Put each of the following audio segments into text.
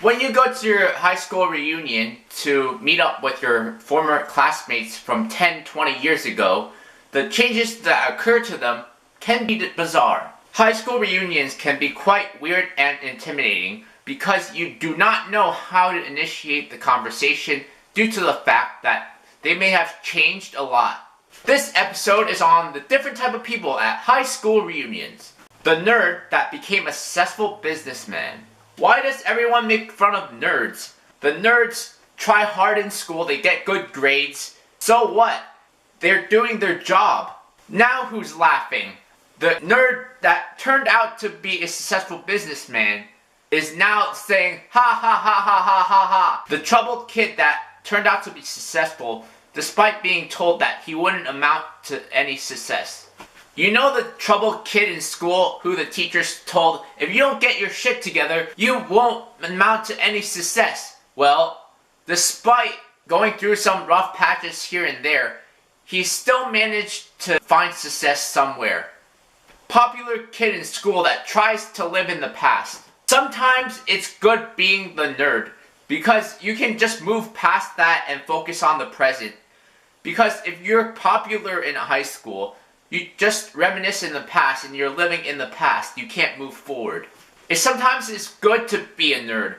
When you go to your high school reunion to meet up with your former classmates from 10, 20 years ago, the changes that occur to them can be bizarre. High school reunions can be quite weird and intimidating because you do not know how to initiate the conversation due to the fact that they may have changed a lot. This episode is on the different type of people at high school reunions. The nerd that became a successful businessman. Why does everyone make fun of nerds? The nerds try hard in school, they get good grades. So what? They're doing their job. Now who's laughing? The nerd that turned out to be a successful businessman is now saying, ha ha ha ha ha ha ha. The troubled kid that turned out to be successful despite being told that he wouldn't amount to any success. You know the troubled kid in school who the teachers told, if you don't get your shit together, you won't amount to any success. Well, despite going through some rough patches here and there, he still managed to find success somewhere. Popular kid in school that tries to live in the past. Sometimes it's good being the nerd, because you can just move past that and focus on the present. Because if you're popular in high school, you just reminisce in the past and you're living in the past. You can't move forward. Sometimes it's good to be a nerd.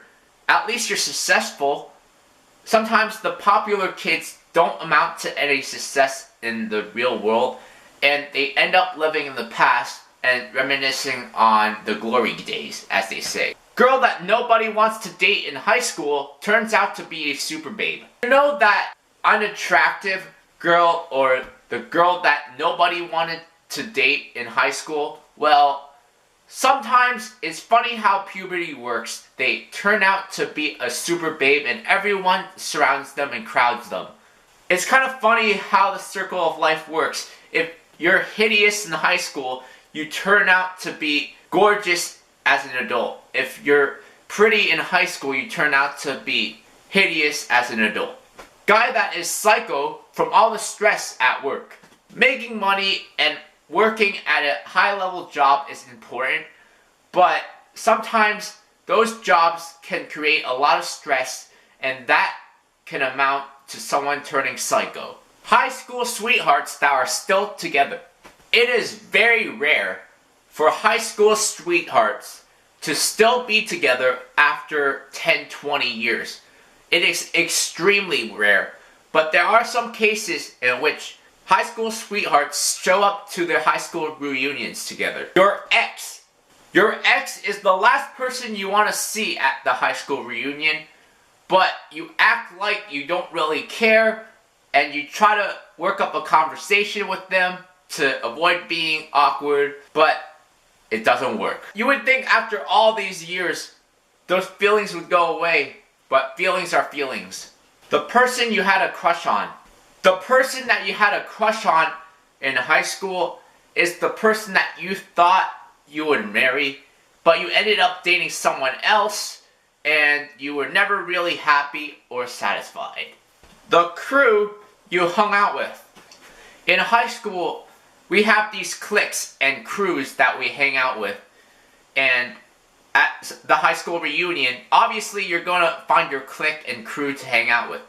At least you're successful. Sometimes the popular kids don't amount to any success in the real world, and they end up living in the past and reminiscing on the glory days, as they say. Girl that nobody wants to date in high school turns out to be a super babe. You know that unattractive girl, or the girl that nobody wanted to date in high school? Well, sometimes it's funny how puberty works. They turn out to be a super babe and everyone surrounds them and crowds them. It's kind of funny how the circle of life works. If you're hideous in high school, you turn out to be gorgeous as an adult. If you're pretty in high school, you turn out to be hideous as an adult. Guy that is psycho from all the stress at work. Making money and working at a high-level job is important, but sometimes those jobs can create a lot of stress, and that can amount to someone turning psycho. High school sweethearts that are still together. It is very rare for high school sweethearts to still be together after 10, 20 years. It is extremely rare, but there are some cases in which high school sweethearts show up to their high school reunions together. Your ex is the last person you want to see at the high school reunion, but you act like you don't really care, and you try to work up a conversation with them to avoid being awkward, but it doesn't work. You would think after all these years, those feelings would go away, but feelings are feelings. The person you had a crush on. The person that you had a crush on in high school is the person that you thought you would marry, but you ended up dating someone else, and you were never really happy or satisfied. The crew you hung out with. In high school, we have these cliques and crews that we hang out with. And at the high school reunion, obviously you're going to find your clique and crew to hang out with.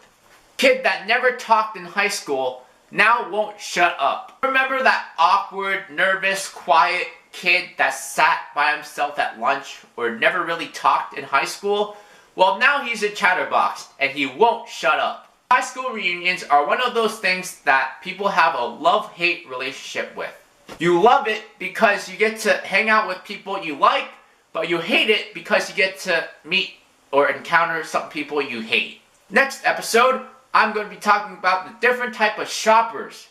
Kid that never talked in high school now won't shut up. Remember that awkward, nervous, quiet kid that sat by himself at lunch or never really talked in high school? Well, now he's a chatterbox and he won't shut up. High school reunions are one of those things that people have a love-hate relationship with. You love it because you get to hang out with people you like, but you hate it because you get to meet or encounter some people you hate. Next episode, I'm going to be talking about the different type of shoppers.